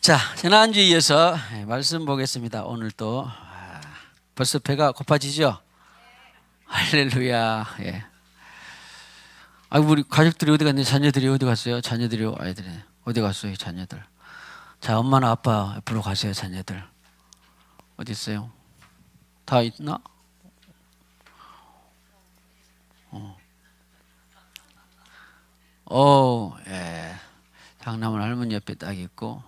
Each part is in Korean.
자, 지난주에 이어서 말씀 보겠습니다. 오늘 또 벌써 배가 고파지죠? 할렐루야. 예. 아, 우리 가족들이 어디 갔니? 자녀들이 어디 갔어요? 자녀들이 아이들이 어디 갔어요? 자녀들. 자, 엄마나 아빠 옆으로 가세요. 자녀들 어디 있어요? 다 있나? 예. 장남은 할머니 옆에 딱 있고.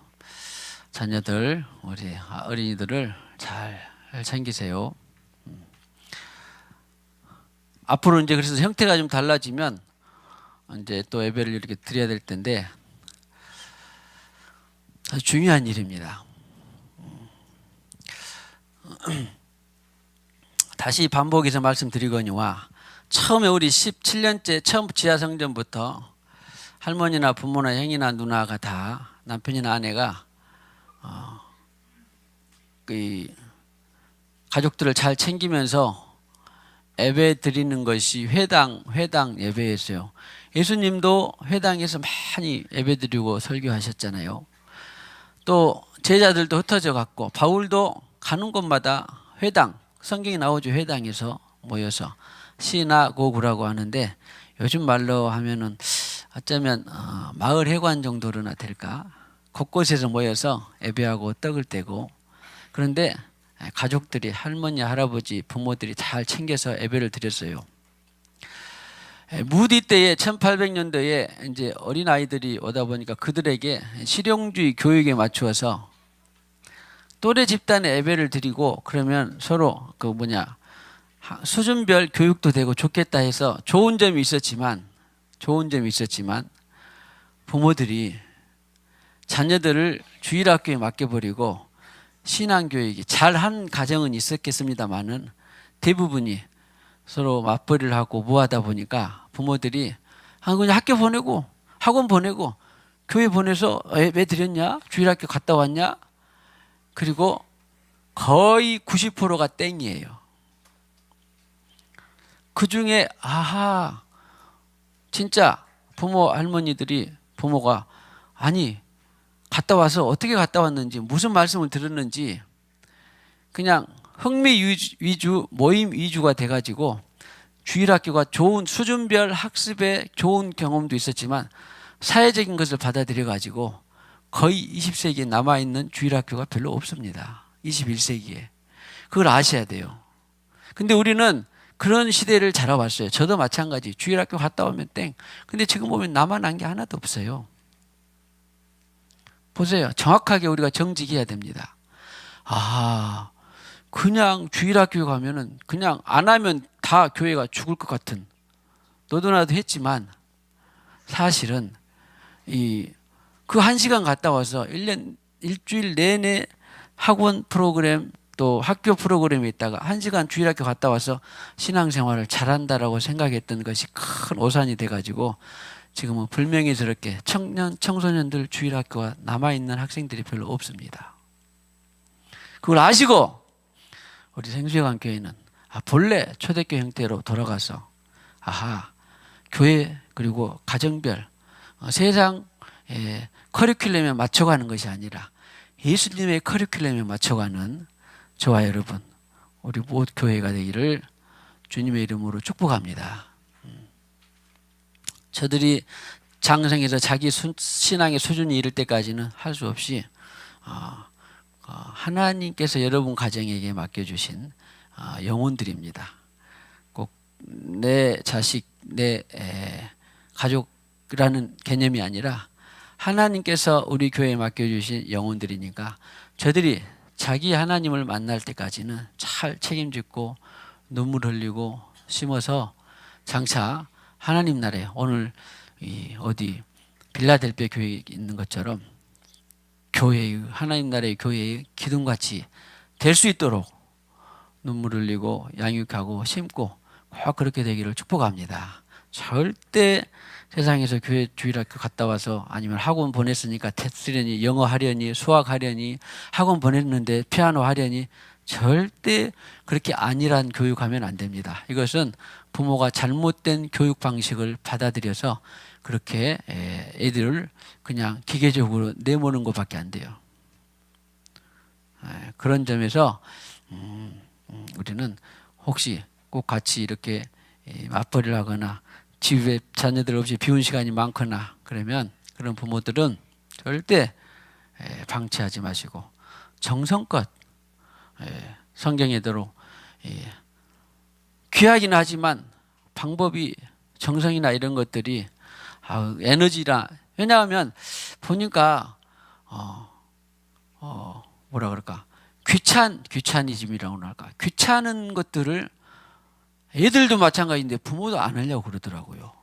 자녀들, 우리 어린이들을 잘 챙기세요. 앞으로 이제 그래서 형태가 좀 달라지면 이제 또 예배를 이렇게 드려야 될 텐데 아주 중요한 일입니다. 다시 반복해서 말씀드리거니와 처음에 우리 17년째 처음 지하성전부터 할머니나 부모나 형이나 누나가 다 남편이나 아내가 그 가족들을 잘 챙기면서 예배 드리는 것이 회당 예배였어요. 예수님도 회당에서 많이 예배 드리고 설교하셨잖아요. 또 제자들도 흩어져 갔고 바울도 가는 곳마다 회당, 성경이 나오죠. 회당에서 모여서 시나고그라고 하는데 요즘 말로 하면은 어쩌면 마을 회관 정도로나 될까? 곳곳에서 모여서 예배하고 떡을 떼고 그런데 가족들이 할머니, 할아버지, 부모들이 잘 챙겨서 예배를 드렸어요. 무디 때에 1800년도에 이제 어린 아이들이 오다 보니까 그들에게 실용주의 교육에 맞추어서 또래 집단의 예배를 드리고 그러면 서로 수준별 교육도 되고 좋겠다 해서 좋은 점이 있었지만 부모들이 자녀들을 주일학교에 맡겨버리고 신앙교육이 잘한 가정은 있었겠습니다만은 대부분이 서로 맞벌이를 하고 뭐하다 보니까 부모들이 그냥 학교 보내고 학원 보내고 교회 보내서 예배 드렸냐? 주일학교 갔다 왔냐? 그리고 거의 90%가 땡이에요. 그 중에 진짜 부모가 아니 갔다 와서 어떻게 갔다 왔는지 무슨 말씀을 들었는지 그냥 흥미 위주 모임 위주가 돼가지고 주일학교가 좋은 수준별 학습에 좋은 경험도 있었지만 사회적인 것을 받아들여가지고 거의 20세기에 남아있는 주일학교가 별로 없습니다. 21세기에. 그걸 아셔야 돼요. 근데 우리는 그런 시대를 자라왔어요. 저도 마찬가지. 주일학교 갔다 오면 땡. 근데 지금 보면 남아난 게 하나도 없어요. 보세요. 정확하게 우리가 정직해야 됩니다. 그냥 주일학교 가면은 그냥 안 하면 다 교회가 죽을 것 같은 너도 나도 했지만 사실은 그 1시간 갔다 와서 일주일 내내 학원 프로그램 또 학교 프로그램에 있다가 1시간 주일학교 갔다 와서 신앙생활을 잘한다라고 생각했던 것이 큰 오산이 돼가지고 지금은 불명예스럽게 청소년들 주일학교가 남아있는 학생들이 별로 없습니다. 그걸 아시고 우리 생수회관교회는 본래 초대교 형태로 돌아가서 교회 그리고 가정별 세상 커리큘럼에 맞춰가는 것이 아니라 예수님의 커리큘럼에 맞춰가는 저와 여러분 우리 모든 교회가 되기를 주님의 이름으로 축복합니다. 저들이 장성해서 자기 신앙의 수준이 이를 때까지는 할 수 없이 하나님께서 여러분 가정에게 맡겨주신 영혼들입니다. 꼭 내 자식, 내 가족이라는 개념이 아니라 하나님께서 우리 교회에 맡겨주신 영혼들이니까 저들이 자기 하나님을 만날 때까지는 잘 책임지고 눈물 흘리고 심어서 장차 하나님 나라에 오늘 어디 빌라델피아 교회에 있는 것처럼 교회의 하나님 나라의 교회의 기둥같이 될 수 있도록 눈물 흘리고 양육하고 심고 꼭 그렇게 되기를 축복합니다. 절대 세상에서 교회 주일학교 갔다 와서 아니면 학원 보냈으니까 테스트려니 영어 하려니 수학 하려니 학원 보냈는데 피아노 하려니 절대 그렇게 안일한 교육하면 안 됩니다. 이것은 부모가 잘못된 교육 방식을 받아들여서 그렇게 애들을 그냥 기계적으로 내모는 것밖에 안 돼요. 그런 점에서 우리는 혹시 꼭 같이 이렇게 맞벌이를 하거나 집에 자녀들 없이 비운 시간이 많거나 그러면 그런 부모들은 절대 방치하지 마시고 정성껏 성경에대로 귀하긴 하지만 방법이 정성이나 이런 것들이 에너지라 왜냐하면 보니까 뭐라 그럴까 귀차니즘이라고 할까 귀찮은 것들을 애들도 마찬가지인데 부모도 안 하려고 그러더라고요.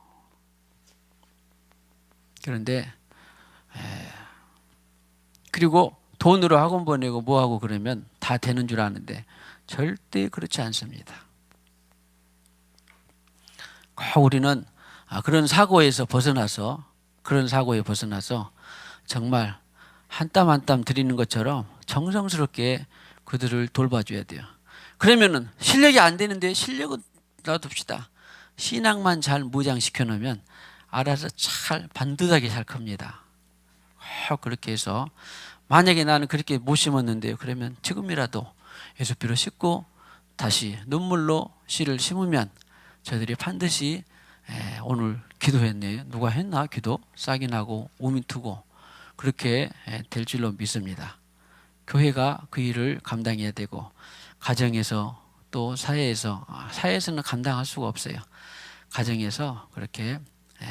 그런데 그리고 돈으로 학원 보내고 뭐하고 그러면 다 되는 줄 아는데 절대 그렇지 않습니다. 꼭 우리는 그런 사고에 벗어나서 정말 한 땀 한 땀 들이는 것처럼 정성스럽게 그들을 돌봐줘야 돼요. 그러면은 실력이 안 되는데 실력은 놔둡시다. 신앙만 잘 무장시켜 놓으면 알아서 잘 반듯하게 잘 큽니다. 그렇게 해서 만약에 나는 그렇게 못 심었는데요. 그러면 지금이라도 예수비로 씻고 다시 눈물로 씨를 심으면 저희들이 반드시 오늘 기도했네요. 누가 했나? 기도 싹이 나고 우민 트고 그렇게 될 줄로 믿습니다. 교회가 그 일을 감당해야 되고 가정에서 또 사회에서는 감당할 수가 없어요. 가정에서 그렇게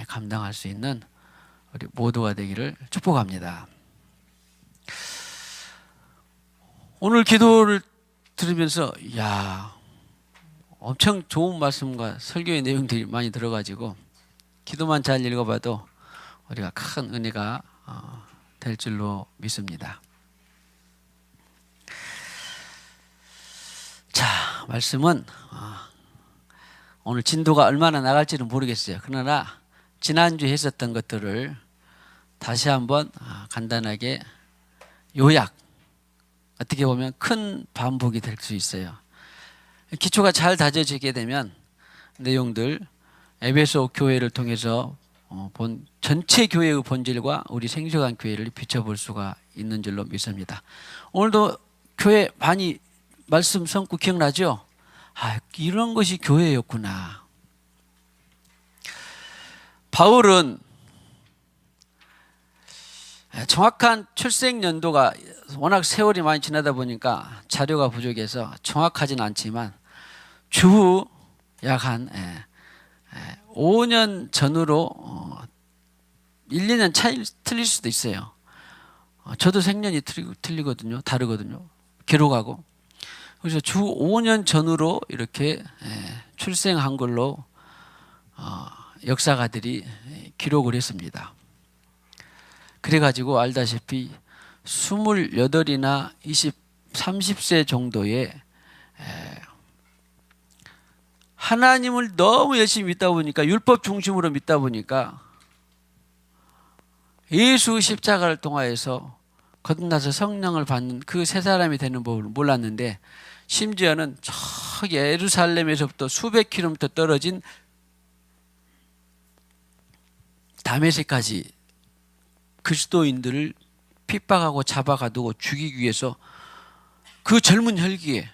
감당할 수 있는 우리 모두가 되기를 축복합니다. 오늘 기도를 들으면서 엄청 좋은 말씀과 설교의 내용들이 많이 들어가지고 기도만 잘 읽어봐도 우리가 큰 은혜가 될 줄로 믿습니다. 자, 말씀은 오늘 진도가 얼마나 나갈지는 모르겠어요. 그러나 지난주에 했었던 것들을 다시 한번 간단하게 요약, 어떻게 보면 큰 반복이 될 수 있어요. 기초가 잘 다져지게 되면 내용들 에베소 교회를 통해서 본 전체 교회의 본질과 우리 생수관 교회를 비춰볼 수가 있는 줄로 믿습니다. 오늘도 교회 많이 말씀 성구 기억나죠? 이런 것이 교회였구나. 바울은 정확한 출생 연도가 워낙 세월이 많이 지나다 보니까 자료가 부족해서 정확하진 않지만 주후 약 한 5년 전으로 1, 2년 차이 틀릴 수도 있어요. 저도 생년이 틀리거든요. 다르거든요. 기록하고. 그래서 주 5년 전으로 이렇게 출생한 걸로 역사가들이 기록을 했습니다. 그래가지고 알다시피 28이나 30세 정도의 하나님을 너무 열심히 믿다 보니까 율법 중심으로 믿다 보니까 예수 십자가를 통하여서 거듭나서 성령을 받는 그 세 사람이 되는 법을 몰랐는데 심지어는 저기 예루살렘에서부터 수백 킬로미터 떨어진 다메섹까지 그리스도인들을 핍박하고 잡아가두고 죽이기 위해서 그 젊은 혈기에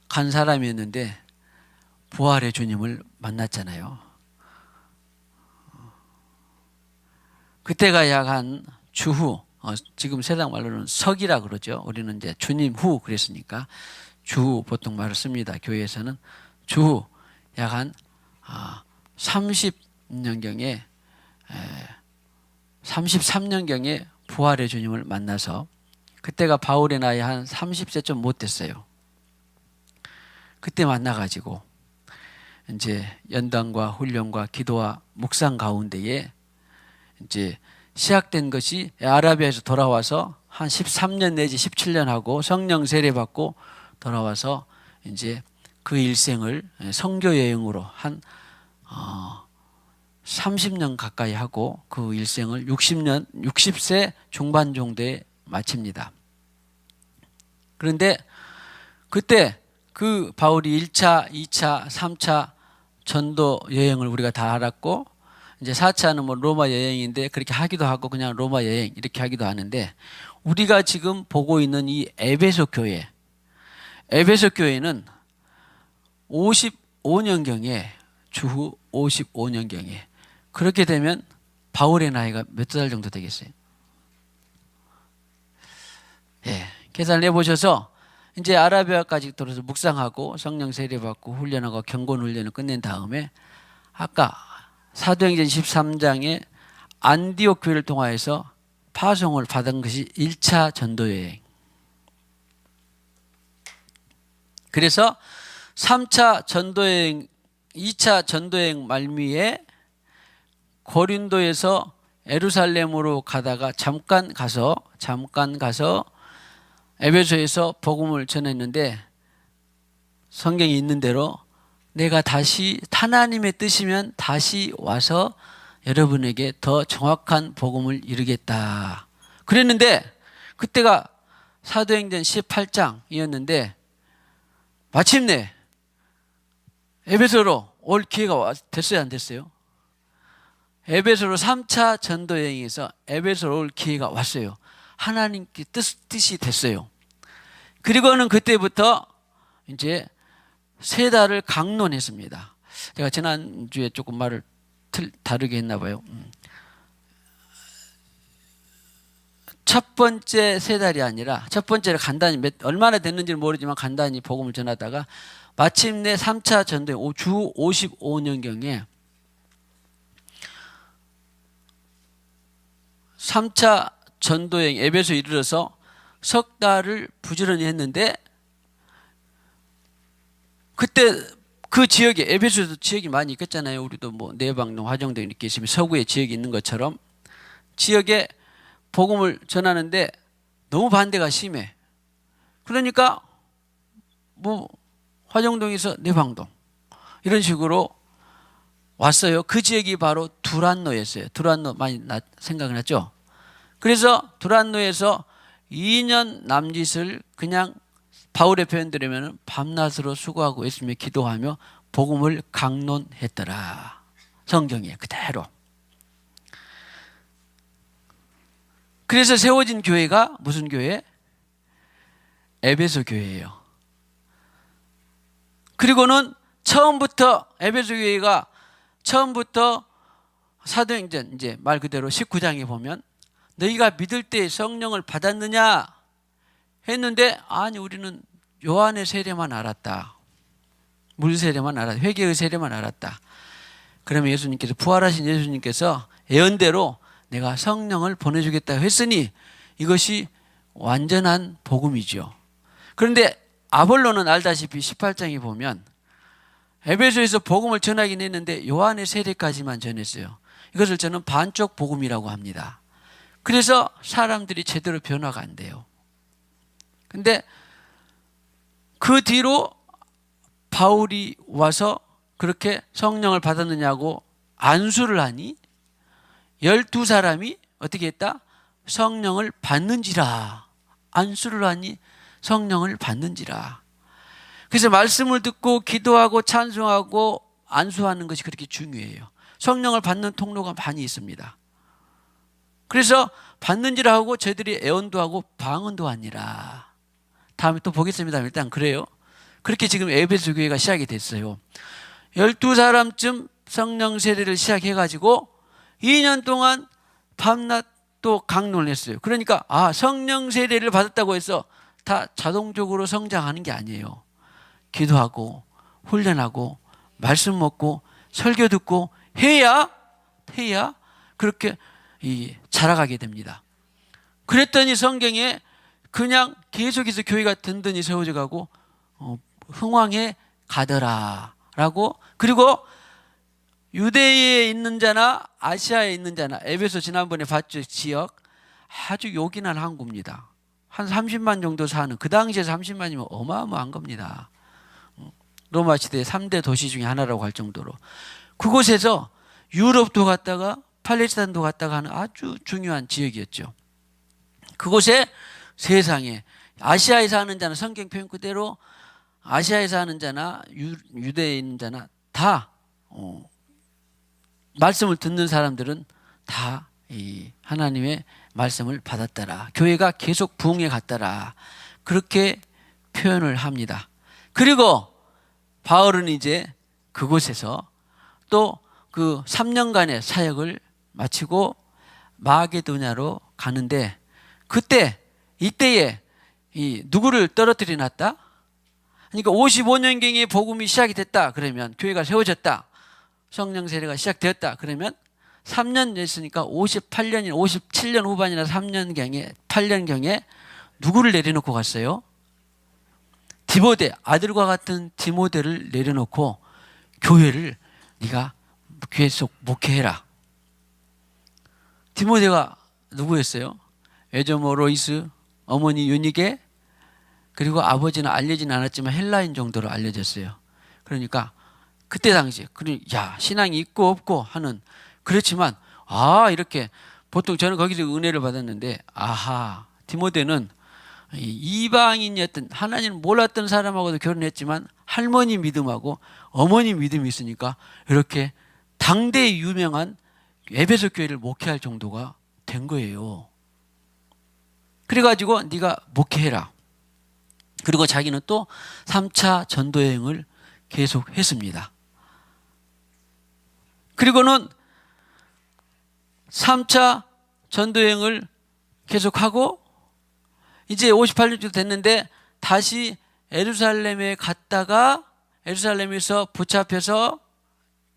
간 사람이었는데 부활의 주님을 만났잖아요. 그때가 약 한 주후, 지금 세상 말로는 석이라 그러죠. 우리는 이제 주님 후 그랬으니까 주후 보통 말을 씁니다. 교회에서는 주후 약 한 30년경에 33년경에 부활의 주님을 만나서 그때가 바울의 나이 한 30세 좀 못 됐어요. 그때 만나가지고 이제 연단과 훈련과 기도와 묵상 가운데에 이제 시작된 것이 아라비아에서 돌아와서 한 13년 내지 17년 하고 성령 세례 받고 돌아와서 이제 그 일생을 선교 여행으로 한 30년 가까이 하고 그 일생을 60세 중반 정도에 마칩니다. 그런데 그때 그 바울이 1차, 2차, 3차 전도 여행을 우리가 다 알았고 이제 4차는 뭐 로마 여행인데 그렇게 하기도 하고 그냥 로마 여행 이렇게 하기도 하는데 우리가 지금 보고 있는 이 에베소 교회는 55년경에 주후 55년경에 그렇게 되면 바울의 나이가 몇 살 정도 되겠어요? 예, 계산을 해보셔서 이제 아라비아까지 들어서 묵상하고 성령 세례받고 훈련하고 경건 훈련을 끝낸 다음에 아까 사도행전 13장에 안디옥 교회를 통하여서 파송을 받은 것이 1차 전도여행. 그래서 3차 전도여행, 2차 전도여행 말미에 고린도에서 예루살렘으로 가다가 잠깐 가서 에베소에서 복음을 전했는데 성경이 있는 대로 내가 다시 하나님의 뜻이면 다시 와서 여러분에게 더 정확한 복음을 이루겠다. 그랬는데 그때가 사도행전 18장이었는데 마침내 에베소로 올 기회가 됐어요, 안 됐어요? 에베소로 3차 전도여행에서 에베소로 올 기회가 왔어요. 하나님께 뜻이 됐어요. 그리고는 그때부터 이제 3달을 강론했습니다. 제가 지난주에 조금 말을 다르게 했나 봐요. 첫 번째 3달이 아니라 첫 번째를 간단히 얼마나 됐는지는 모르지만 간단히 복음을 전하다가 마침내 3차 전도여행 주 55년경에 3차 전도여행 에베소에 이르러서 석 달을 부지런히 했는데 그때 그 지역에 에베소에도 지역이 많이 있겠잖아요. 우리도 뭐 내방동, 화정동 이렇게 있으면 서구에 지역이 있는 것처럼 지역에 복음을 전하는데 너무 반대가 심해. 그러니까 뭐 화정동에서 내방동 이런 식으로 왔어요. 그 지역이 바로 두란노였어요. 두란노 많이 생각났죠? 그래서 두란노에서 2년 남짓을 그냥 바울의 표현들이면 밤낮으로 수고하고 있으며 기도하며 복음을 강론했더라. 성경에 그대로. 그래서 세워진 교회가 무슨 교회? 에베소 교회예요. 그리고는 처음부터 에베소 교회가 처음부터 사도행전 이제 말 그대로 19장에 보면 너희가 믿을 때 성령을 받았느냐 했는데 아니 우리는 요한의 세례만 알았다. 물 세례만 알았다. 회개의 세례만 알았다. 그러면 예수님께서 부활하신 예수님께서 예언대로 내가 성령을 보내주겠다 했으니 이것이 완전한 복음이죠. 그런데 아볼로는 알다시피 18장에 보면 에베소에서 복음을 전하긴 했는데 요한의 세례까지만 전했어요. 이것을 저는 반쪽 복음이라고 합니다. 그래서 사람들이 제대로 변화가 안 돼요. 근데 그 뒤로 바울이 와서 그렇게 성령을 받았느냐고 안수를 하니 12사람이 어떻게 했다? 성령을 받는지라. 안수를 하니 성령을 받는지라. 그래서 말씀을 듣고 기도하고 찬송하고 안수하는 것이 그렇게 중요해요. 성령을 받는 통로가 많이 있습니다. 그래서 받는지라 하고 저희들이 애원도 하고 방언도 하니라. 다음에 또 보겠습니다. 일단 그래요. 그렇게 지금 에베소 교회가 시작이 됐어요. 12사람쯤 성령 세례를 시작해가지고 2년 동안 밤낮 또 강론을 했어요. 그러니까 성령 세례를 받았다고 해서 다 자동적으로 성장하는 게 아니에요. 기도하고 훈련하고 말씀 먹고 설교 듣고 해야 그렇게 자라가게 됩니다. 그랬더니 성경에 그냥 계속해서 교회가 든든히 세워져 가고 흥왕해 가더라라고. 그리고 유대에 있는 자나 아시아에 있는 자나 에베소 지난번에 봤죠. 지역 아주 요긴한 항구입니다. 한 30만 정도 사는 그 당시에 30만이면 어마어마한 겁니다. 로마 시대의 3대 도시 중에 하나라고 할 정도로 그곳에서 유럽도 갔다가 팔레스타인도 갔다가 하는 아주 중요한 지역이었죠. 그곳에 세상에 아시아에 사는 자나 성경 표현 그대로 아시아에 사는 자나 유대에 있는 자나 다 말씀을 듣는 사람들은 다 이 하나님의 말씀을 받았더라. 교회가 계속 부흥해 갔더라. 그렇게 표현을 합니다. 그리고 바울은 이제 그곳에서 또 그 3년간의 사역을 마치고 마게도냐로 가는데 이때에 이 누구를 떨어뜨려 놨다? 그러니까 55년경에 복음이 시작이 됐다. 그러면 교회가 세워졌다. 성령 세례가 시작되었다. 그러면 3년 됐으니까 58년이나 57년 후반이나 3년경에 8년경에 누구를 내려놓고 갔어요? 디모데, 아들과 같은 디모데를 내려놓고 교회를 네가 계속 목회해라. 디모데가 누구였어요? 에조모 로이스, 어머니 유니게, 그리고 아버지는 알려진 않았지만 헬라인 정도로 알려졌어요. 그러니까 그때 당시 야, 신앙이 있고 없고 하는, 그렇지만 이렇게 보통 저는 거기서 은혜를 받았는데, 디모데는 이방인이었던, 하나님을 몰랐던 사람하고도 결혼했지만 할머니 믿음하고 어머니 믿음이 있으니까 이렇게 당대의 유명한 에베소 교회를 목회할 정도가 된 거예요. 그래가지고 네가 목회해라. 그리고 자기는 또 3차 전도여행을 계속했습니다. 그리고는 3차 전도여행을 계속하고 이제 58년쯤 됐는데 다시 예루살렘에 갔다가 예루살렘에서 붙잡혀서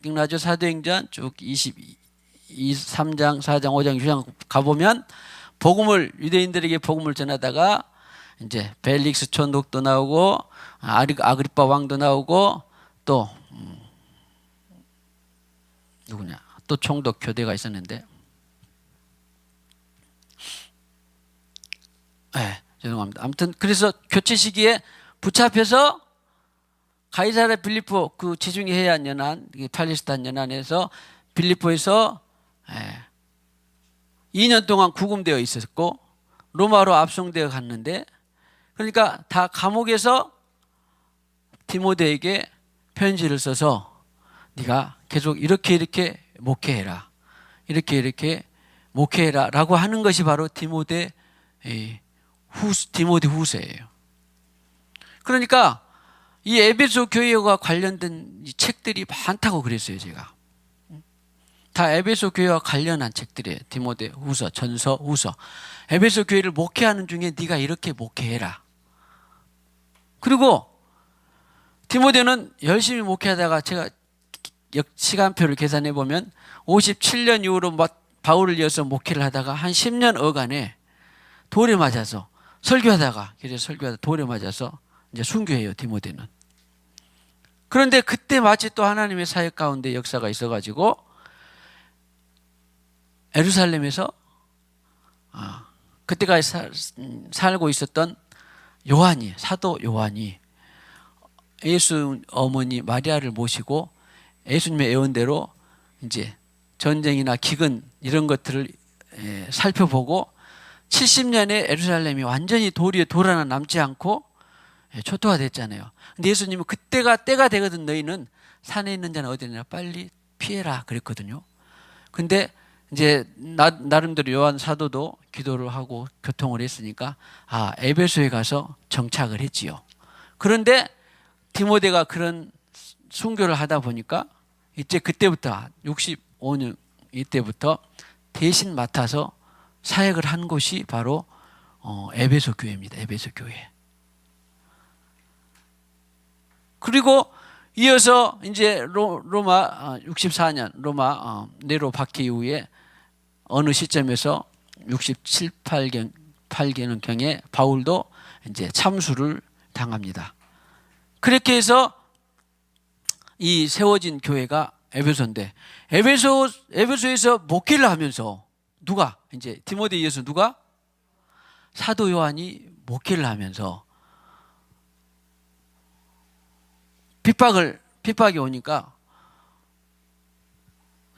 기억나죠? 사도행전 쭉 23장, 4장, 5장, 6장 가보면 유대인들에게 복음을 전하다가 이제 벨릭스 총독도 나오고 아그리빠 왕도 나오고 또 누구냐? 또 총독 교대가 있었는데, 죄송합니다. 아무튼 그래서 교체 시기에 붙잡혀서 가이사랴 빌립보 그 지중해 해안 연안, 팔레스타인 연안에서 빌립보에서 2년 동안 구금되어 있었고 로마로 압송되어 갔는데, 그러니까 다 감옥에서 디모데에게 편지를 써서 네가 계속 이렇게 목회해라. 이렇게 목회해라 라고 하는 것이 바로 디모데 후서예요. 그러니까 이 에베소 교회와 관련된 책들이 많다고 그랬어요. 제가 다 에베소 교회와 관련한 책들이에요. 디모데 후서, 전서, 후서. 에베소 교회를 목회하는 중에 네가 이렇게 목회해라. 그리고 디모데는 열심히 목회하다가 제가 시간표를 계산해 보면 57년 이후로 바울을 이어서 목회를 하다가 한 10년 어간에 돌에 맞아서 설교하다가 돌에 맞아서 이제 순교해요. 디모데는. 그런데 그때 마치 또 하나님의 사역 가운데 역사가 있어가지고 예루살렘에서 그때까지 살고 있었던 사도 요한이 예수 어머니 마리아를 모시고 예수님의 예언대로 이제 전쟁이나 기근 이런 것들을 살펴보고 70년에 예루살렘이 완전히 돌 하나 남지 않고 초토화됐잖아요. 근데 예수님은 그때가 때가 되거든. 너희는 산에 있는 자는 어디냐 빨리 피해라 그랬거든요. 근데 이제 나름대로 요한 사도도 기도를 하고 교통을 했으니까 에베소에 가서 정착을 했지요. 그런데 디모데가 그런 순교를 하다 보니까 이제 그때부터 65년 이때부터 대신 맡아서 사역을 한 곳이 바로 에베소 교회입니다. 에베소 교회. 그리고 이어서 이제 로마 64년 로마 네로 박해 이후에 어느 시점에서 67, 8년경에 바울도 이제 참수를 당합니다. 그렇게 해서 이 세워진 교회가 에베소인데 에베소에서 목회를 하면서 누가 이제 디모데에 이어서 누가 사도 요한이 목회를 하면서 핍박이 오니까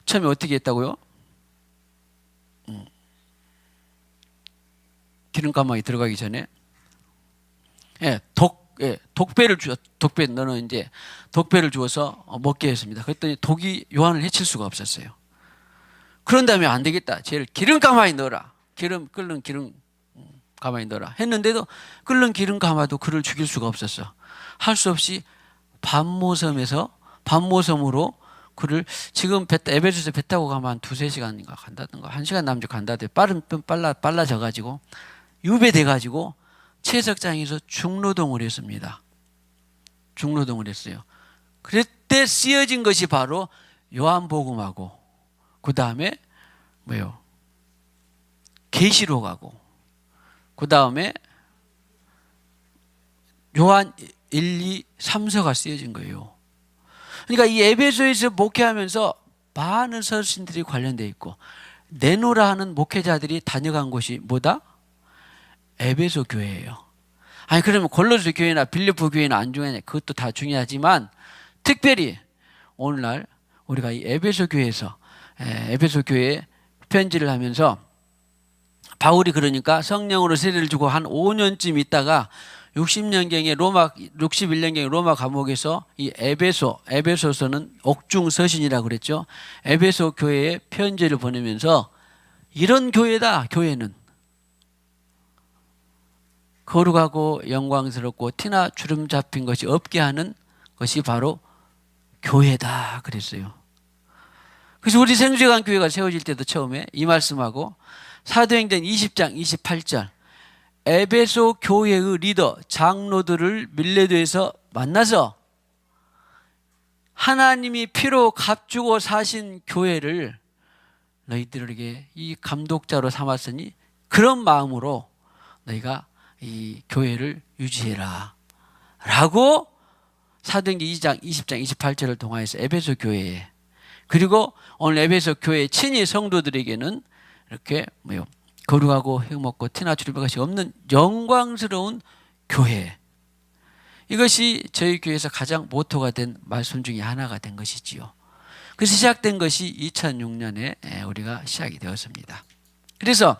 처음에 어떻게 했다고요? 기름감막이 들어가기 전에 독배를 너는 이제 독배를 주어서 먹게 했습니다. 그랬더니 독이 요한을 해칠 수가 없었어요. 그런 다음에 안 되겠다. 쟤를 기름 가마에 넣어라. 끓는 기름 가마에 넣어라. 했는데도 끓는 기름 가마도 그를 죽일 수가 없었어. 할 수 없이 밤모섬으로 그를 지금 에베소에서 배 타고 가면 한 2-3시간인가 간다든가 1시간 남짓 간다든가 빨라져가지고 유배돼가지고 채석장에서 중노동을 했습니다. 중노동을 했어요. 그때 쓰여진 것이 바로 요한복음하고 그 다음에 뭐요? 계시록하고 그 다음에 요한 1, 2, 3서가 쓰여진 거예요. 그러니까 이 에베소에서 목회하면서 많은 서신들이 관련되어 있고 네노라 하는 목회자들이 다녀간 곳이 뭐다? 에베소 교회예요. 아니 그러면 골로새 교회나 빌립보 교회나 안 중요하냐? 그것도 다 중요하지만 특별히 오늘날 우리가 이 에베소 교회에서 에베소 교회에 편지를 하면서 바울이 그러니까 성령으로 세례를 주고 한 5년쯤 있다가 61년경에 로마 감옥에서 이 에베소서는 옥중서신이라고 그랬죠. 에베소 교회에 편지를 보내면서 이런 교회다. 교회는 거룩하고 영광스럽고 티나 주름 잡힌 것이 없게 하는 것이 바로 교회다 그랬어요. 그래서 우리 생수관 교회가 세워질 때도 처음에 이 말씀하고 사도행전 20장 28절 에베소 교회의 리더 장로들을 밀레도에서 만나서 하나님이 피로 값주고 사신 교회를 너희들에게 이 감독자로 삼았으니 그런 마음으로 너희가 이 교회를 유지해라 라고 사도행전 2장 20장 28절을 통하여서 에베소 교회에 그리고 오늘 에베소 교회 친히 성도들에게는 이렇게 뭐요? 거룩하고 행복하고 티나 주름의 것이 없는 영광스러운 교회. 이것이 저희 교회에서 가장 모토가 된 말씀 중에 하나가 된 것이지요. 그래서 시작된 것이 2006년에 우리가 시작이 되었습니다. 그래서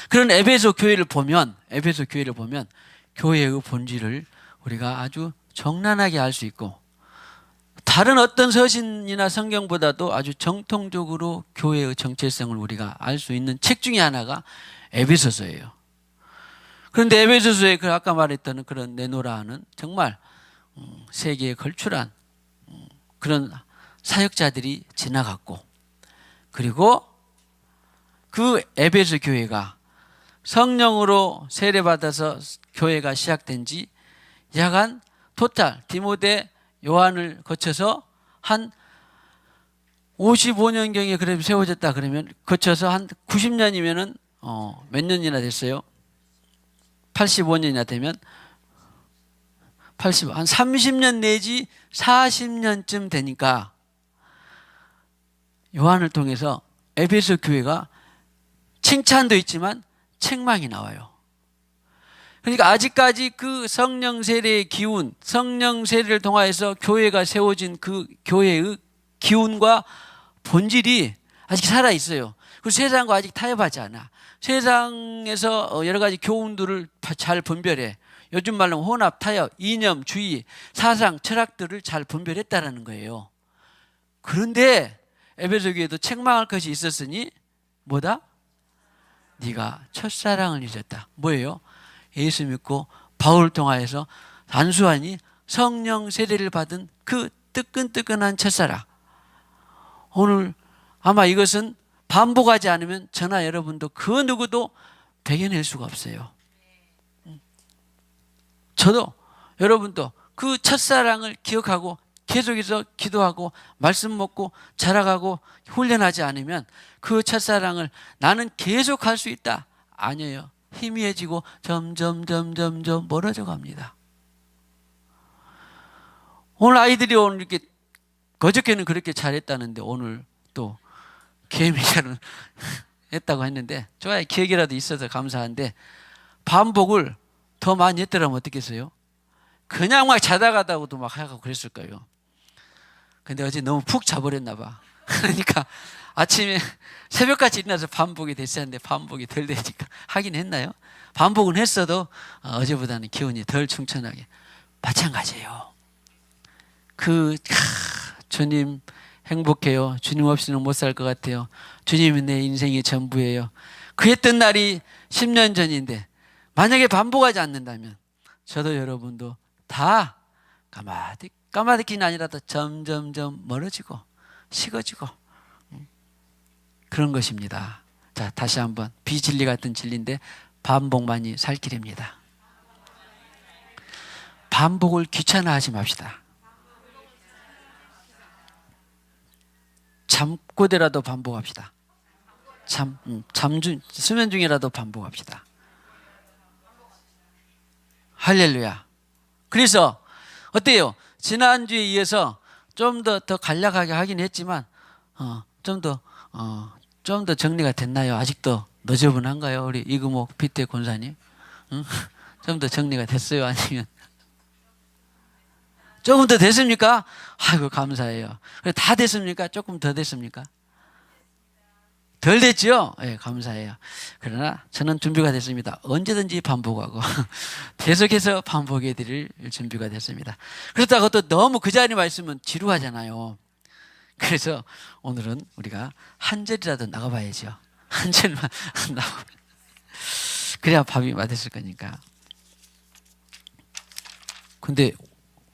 그런 에베소 교회를 보면 교회의 본질을 우리가 아주 정난하게 알 수 있고 다른 어떤 서신이나 성경보다도 아주 정통적으로 교회의 정체성을 우리가 알 수 있는 책 중에 하나가 에베소서예요. 그런데 에베소서에 그 아까 말했던 그런 네노라 하는 정말 세계에 걸출한 그런 사역자들이 지나갔고 그리고 그 에베소 교회가 성령으로 세례받아서 교회가 시작된 지 약 한 토탈 디모데 요한을 거쳐서 한 55년경에 그래 세워졌다 그러면 거쳐서 한 90년이면은 몇 년이나 됐어요? 85년이나 되면 한 30년 내지 40년쯤 되니까 요한을 통해서 에베소 교회가 칭찬도 있지만 책망이 나와요. 그러니까 아직까지 그 성령 세례의 기운, 성령 세례를 통하여서 교회가 세워진 그 교회의 기운과 본질이 아직 살아 있어요. 그 세상과 아직 타협하지 않아. 세상에서 여러 가지 교훈들을 잘 분별해. 요즘 말로 혼합, 타협, 이념, 주의, 사상, 철학들을 잘 분별했다라는 거예요. 그런데 에베소 교회도 책망할 것이 있었으니 뭐다? 네가 첫사랑을 잊었다. 뭐예요? 예수 믿고 바울을 통하여서 단순하니 성령 세례를 받은 그 뜨끈뜨끈한 첫사랑. 오늘 아마 이것은 반복하지 않으면 저나 여러분도 그 누구도 배겨낼 수가 없어요. 저도 여러분도 그 첫사랑을 기억하고 계속해서 기도하고 말씀 먹고 자라가고 훈련하지 않으면 그 첫사랑을 나는 계속할 수 있다. 아니에요. 희미해지고 점점 멀어져 갑니다. 오늘 아이들이 오늘 이렇게 그저께는 그렇게 잘했다는데 오늘 또 개미자는 했다고 했는데 좋아요. 기억이라도 있어서 감사한데 반복을 더 많이 했더라면 어떻겠어요? 그냥 막 자다가다고도 막 하고 그랬을 거예요. 근데 어제 너무 푹 자버렸나 봐. 그러니까 아침에 새벽까지 일어나서 반복이 됐었는데 반복이 덜 되니까 하긴 했나요? 반복은 했어도 어제보다는 기운이 덜 충천하게. 마찬가지예요. 주님 행복해요. 주님 없이는 못 살 것 같아요. 주님이 내 인생의 전부예요. 그랬던 날이 10년 전인데 만약에 반복하지 않는다면 저도 여러분도 다 까마득히는 아니라도 점점점 멀어지고 식어지고 그런 것입니다. 자, 다시 한번 비진리 같은 진리인데 반복만이 살 길입니다. 반복을 귀찮아하지 맙시다. 잠꼬대라도 반복합시다. 수면 중이라도 반복합시다. 할렐루야. 그래서 어때요? 지난주에 이어서 좀 더 간략하게 하긴 했지만 좀 더 정리가 됐나요? 아직도 너저분한가요? 우리 이금옥 피태 권사님? 좀 더 정리가 됐어요? 아니면 조금 더 됐습니까? 아이고 감사해요. 다 됐습니까? 조금 더 됐습니까? 덜 됐죠? 예, 감사해요. 그러나 저는 준비가 됐습니다. 언제든지 반복하고 계속해서 반복해 드릴 준비가 됐습니다. 그렇다고 또 너무 그 자리만 있으면 지루하잖아요. 그래서 오늘은 우리가 한 절이라도 나가봐야죠. 한 절만 나가. 그래야 밥이 맛있을 거니까. 근데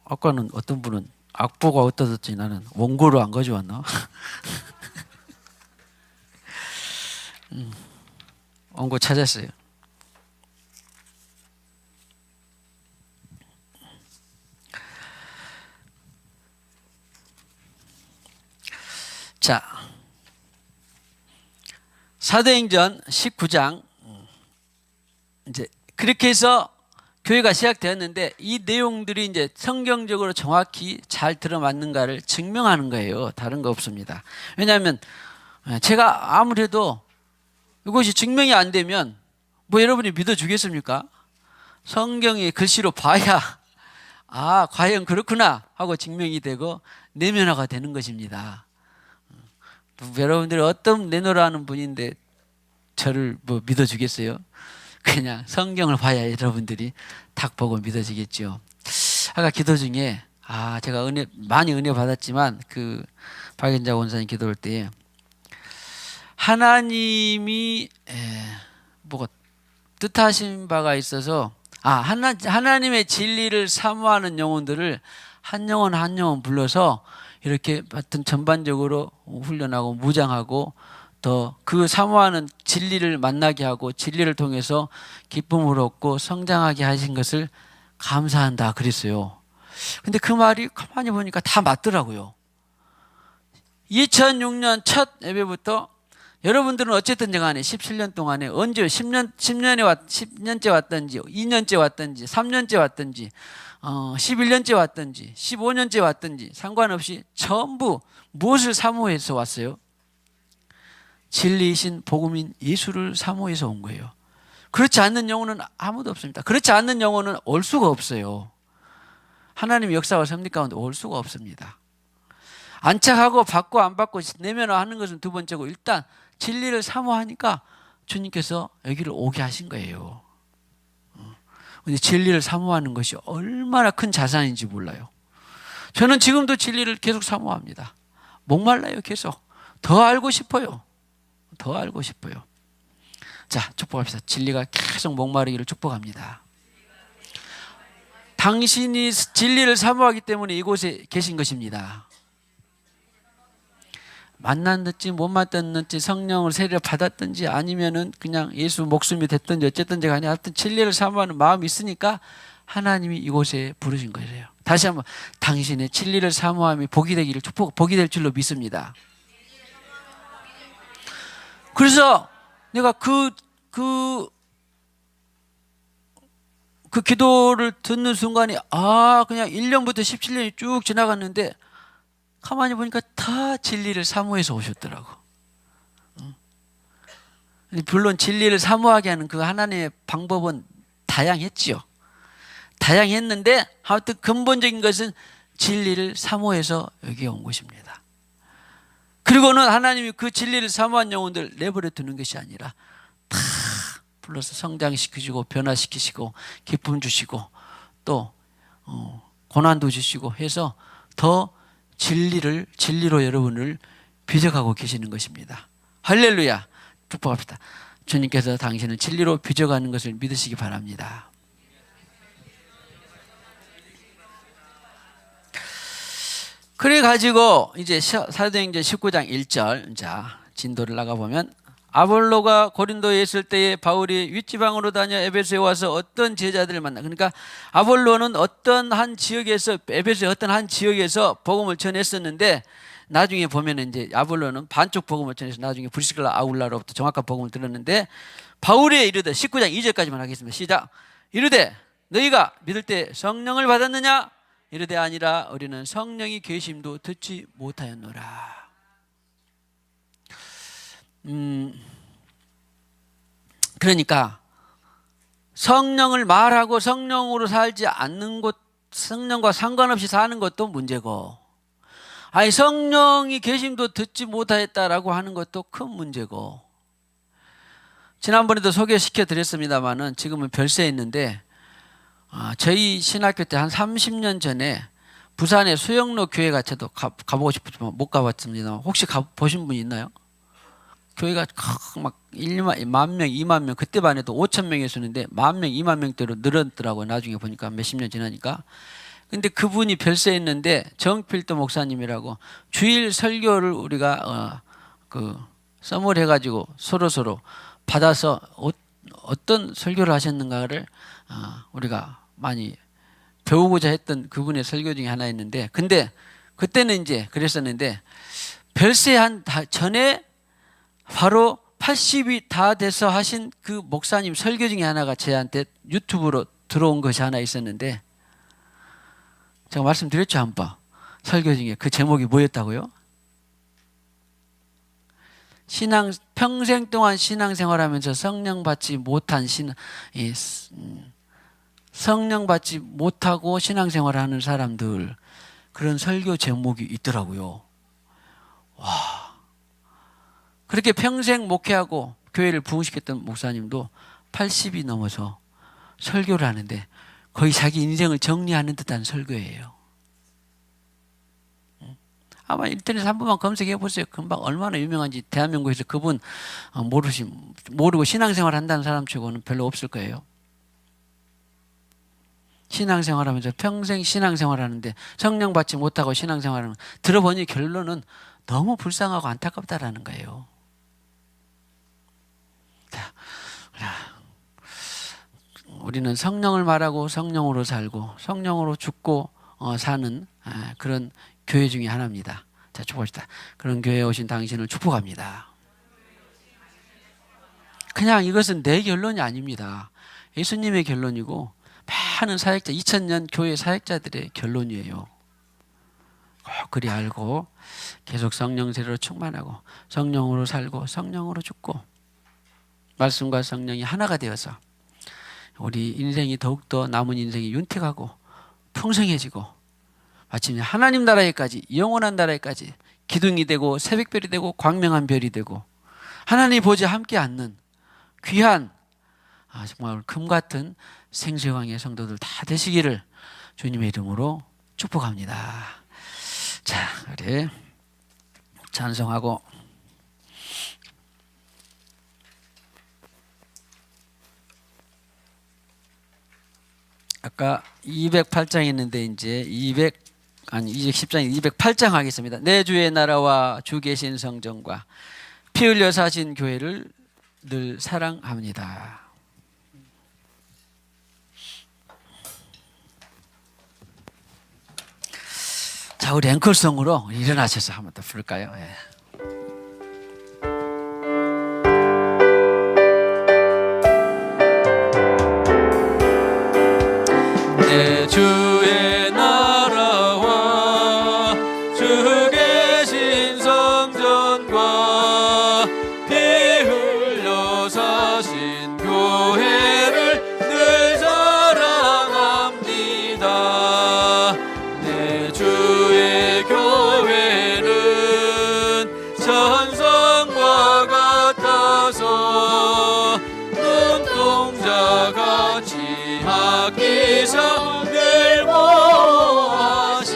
아까는 어떤 분은 악보가 어떠셨지? 나는 원고를 안 가져왔나? 원고 찾았어요. 자, 사도행전 19장 이제 그렇게 해서 교회가 시작되었는데 이 내용들이 이제 성경적으로 정확히 잘 들어맞는가를 증명하는 거예요. 다른 거 없습니다. 왜냐하면 제가 아무래도 이것이 증명이 안 되면 뭐 여러분이 믿어주겠습니까? 성경의 글씨로 봐야 과연 그렇구나 하고 증명이 되고 내면화가 되는 것입니다. 여러분들이 어떤 내노라는 분인데 저를 뭐 믿어주겠어요? 그냥 성경을 봐야 여러분들이 딱 보고 믿어지겠죠. 아까 기도 중에 제가 많이 은혜 받았지만 그 박연자 원사님 기도할 때 하나님이 뭐가 뜻하신 바가 있어서 하나님의 진리를 사모하는 영혼들을 한 영혼 한 영혼 불러서 이렇게 하여튼 전반적으로 훈련하고 무장하고 더 그 사모하는 진리를 만나게 하고 진리를 통해서 기쁨을 얻고 성장하게 하신 것을 감사한다 그랬어요. 근데 그 말이 가만히 보니까 다 맞더라고요. 2006년 첫 예배부터 여러분들은 어쨌든 간에 17년 동안에 언제 10년째 왔든지 2년째 왔든지 3년째 왔든지 11년째 왔든지 15년째 왔든지 상관없이 전부 무엇을 사모해서 왔어요? 진리이신 복음인 예수를 사모해서 온 거예요. 그렇지 않는 영혼은 아무도 없습니다. 그렇지 않는 영혼은 올 수가 없어요. 하나님의 역사와 섭리 가운데 올 수가 없습니다. 안착하고 받고 안 받고 내면화하는 것은 두 번째고 일단 진리를 사모하니까 주님께서 여기를 오게 하신 거예요. 근데 진리를 사모하는 것이 얼마나 큰 자산인지 몰라요. 저는 지금도 진리를 계속 사모합니다. 목말라요. 계속 더 알고 싶어요. 더 알고 싶어요. 자, 축복합시다. 진리가 계속 목마르기를 축복합니다. 당신이 진리를 사모하기 때문에 이곳에 계신 것입니다. 만났든지 못 만났든지 성령을 세례를 받았든지 아니면은 그냥 예수 목숨이 됐든지 어쨌든지 간에 하여튼 진리를 사모하는 마음이 있으니까 하나님이 이곳에 부르신 거예요. 다시 한번 당신의 진리를 사모함이 복이 되기를 복이 될 줄로 믿습니다. 그래서 내가 그 기도를 듣는 순간에 그냥 1년부터 17년이 쭉 지나갔는데 가만히 보니까 다 진리를 사모해서 오셨더라고. 물론 진리를 사모하게 하는 그 하나님의 방법은 다양했지요. 다양했는데 하여튼 근본적인 것은 진리를 사모해서 여기에 온 것입니다. 그리고는 하나님이 그 진리를 사모한 영혼들 내버려 두는 것이 아니라 다 불러서 성장시키시고 변화시키시고 기쁨 주시고 또 고난도 주시고 해서 더 진리로 여러분을 빚어가고 계시는 것입니다. 할렐루야. 축복합시다. 주님께서 당신을 진리로 빚어가는 것을 믿으시기 바랍니다. 그래 가지고 이제 사도행전 19장 1절 자 진도를 나가보면 아볼로가 고린도에 있을 때에 바울이 윗지방으로 다녀 에베소에 와서 어떤 제자들을 만나. 그러니까 아볼로는 어떤 한 지역에서 에베소의 어떤 한 지역에서 복음을 전했었는데 나중에 보면은 이제 아볼로는 반쪽 복음을 전해서 나중에 브리스길라 아울라로부터 정확한 복음을 들었는데 바울이 이르되 19장 2절까지만 하겠습니다. 시작. 이르되 너희가 믿을 때 성령을 받았느냐? 이르되 아니라 우리는 성령이 계심도 듣지 못하였노라. 그러니까 성령을 말하고 성령으로 살지 않는 것, 성령과 상관없이 사는 것도 문제고, 아니 성령이 계심도 듣지 못하였다라고 하는 것도 큰 문제고. 지난번에도 소개시켜 드렸습니다마는 지금은 별세에 있는데 저희 신학교 때 한 30년 전에 부산의 수영로 교회 같아도 가보고 싶지만 못 가봤습니다. 혹시 보신 분 있나요? 교회가 막 1만 명, 2만 명, 그때만 해도 5천 명이었는데 1만 명, 2만 명대로 늘었더라고요. 나중에 보니까 몇십 년 지나니까. 근데 그분이 별세했는데 정필도 목사님이라고 주일 설교를 우리가 써머리해가지고 서로 받아서 어떤 설교를 하셨는가를 우리가 많이 배우고자 했던 그분의 설교 중에 하나였는데, 근데 그때는 이제 그랬었는데 별세한 전에 바로 80이 다 돼서 하신 그 목사님 설교 중에 하나가 저한테 유튜브로 들어온 것이 하나 있었는데, 제가 말씀드렸죠 한번. 설교 중에 그 제목이 뭐였다고요? 평생 동안 신앙생활하면서 성령 받지 못하고 신앙생활하는 사람들, 그런 설교 제목이 있더라고요. 와, 그렇게 평생 목회하고 교회를 부흥시켰던 목사님도 80이 넘어서 설교를 하는데 거의 자기 인생을 정리하는 듯한 설교예요. 아마 인터넷에 한 번만 검색해 보세요. 금방 얼마나 유명한지. 대한민국에서 그분 모르고 신앙생활 한다는 사람 치고는 별로 없을 거예요. 신앙생활하면서 평생 신앙생활하는데 성령 받지 못하고 신앙생활하는, 들어보니 결론은 너무 불쌍하고 안타깝다라는 거예요. 우리는 성령을 말하고 성령으로 살고 성령으로 죽고 사는 그런 교회 중에 하나입니다. 자, 축복합시다. 그런 교회에 오신 당신을 축복합니다. 그냥 이것은 내 결론이 아닙니다. 예수님의 결론이고 많은 사역자, 2000년 교회 사역자들의 결론이에요. 꼭 그리 알고 계속 성령 세례로 충만하고 성령으로 살고 성령으로 죽고 말씀과 성령이 하나가 되어서 우리 인생이 더욱더 남은 인생이 윤택하고 풍성해지고 마침내 하나님 나라에까지, 영원한 나라에까지 기둥이 되고 새벽별이 되고 광명한 별이 되고 하나님 보좌 함께 앉는 귀한 정말 금같은 생수의 성도들 다 되시기를 주님의 이름으로 축복합니다. 자, 우리 찬송하고 아까 208장 했는데 이제 210장에 208장 하겠습니다. 내 주의 나라와 주 계신 성전과 피 흘려 사신 교회를 늘 사랑합니다. 자, 우리 앵콜송으로 일어나셔서 한번 더 부를까요? 예. 내 주의 나라와 주 계신 성전과 피 흘려 사신 교회를 늘 사랑합니다. 내 주의 교회는 천성과 같아서 눈동자같이 아끼사 늘 보하시네.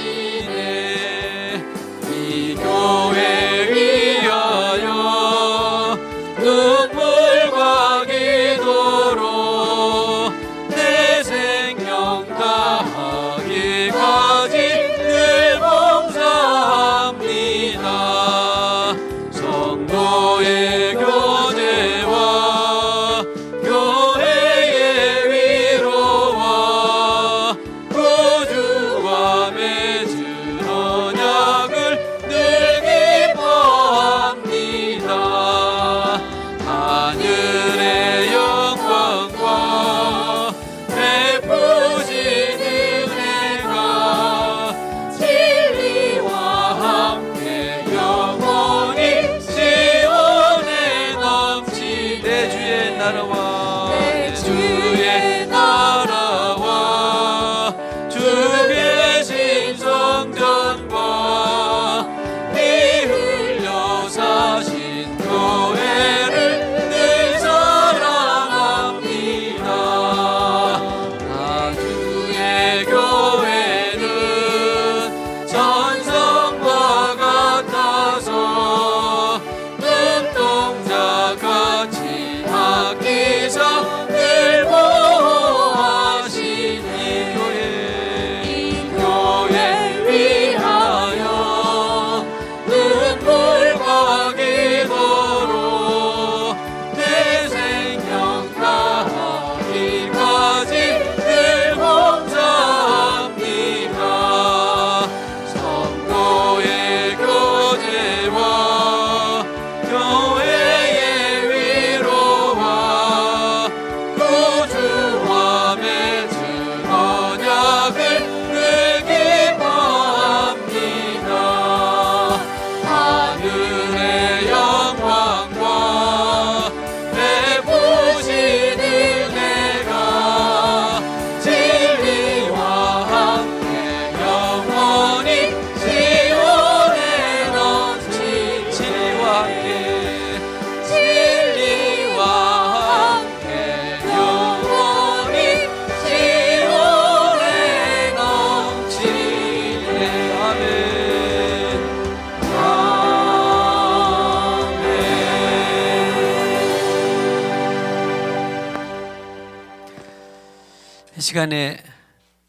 이 시간에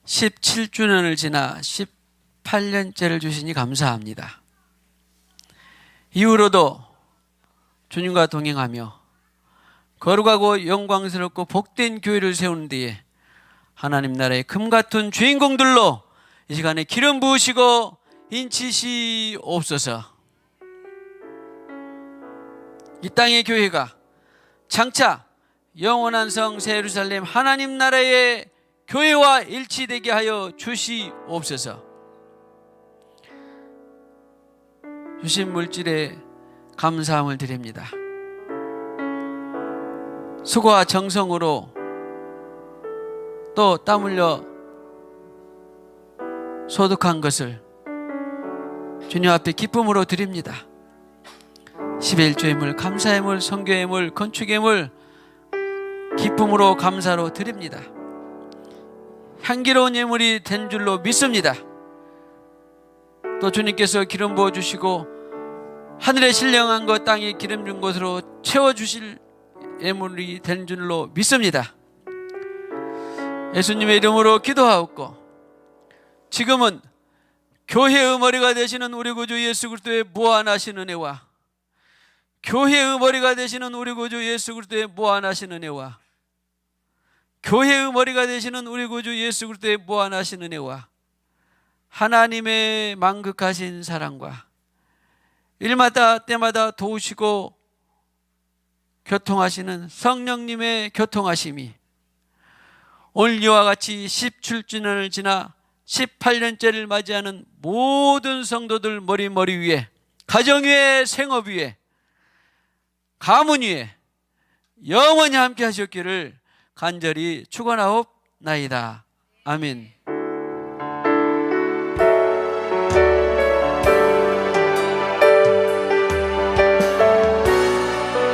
17주년을 지나 18년째를 주시니 감사합니다. 이후로도 주님과 동행하며 거룩하고 영광스럽고 복된 교회를 세우는 데에 하나님 나라의 금같은 주인공들로 이 시간에 기름 부으시고 인치시옵소서. 이 땅의 교회가 장차 영원한 성 새 예루살렘 하나님 나라의 교회와 일치되게 하여 주시옵소서. 주신 물질에 감사함을 드립니다. 수고와 정성으로 또 땀 흘려 소득한 것을 주님 앞에 기쁨으로 드립니다. 11조의 물, 감사의 물, 선교의 물, 건축의 물 기쁨으로 감사로 드립니다. 향기로운 예물이 된 줄로 믿습니다. 또 주님께서 기름 부어주시고 하늘에 신령한 것 땅에 기름 준 것으로 채워주실 예물이 된 줄로 믿습니다. 예수님의 이름으로 기도하옵고 지금은 교회의 머리가 되시는 우리 구주 예수 그리스도의 무한하신 은혜와 교회의 머리가 되시는 우리 구주 예수 그리스도의 무한하신 은혜와 교회의 머리가 되시는 우리 구주 예수 그리스도의 무한하신 은혜와 하나님의 만극하신 사랑과 일마다 때마다 도우시고 교통하시는 성령님의 교통하심이 오늘 이와 같이 17주년을 지나 18년째를 맞이하는 모든 성도들 머리 위에, 가정 위에, 생업 위에, 가문 위에 영원히 함께 하셨기를 간절히 축원하옵나이다. 아멘.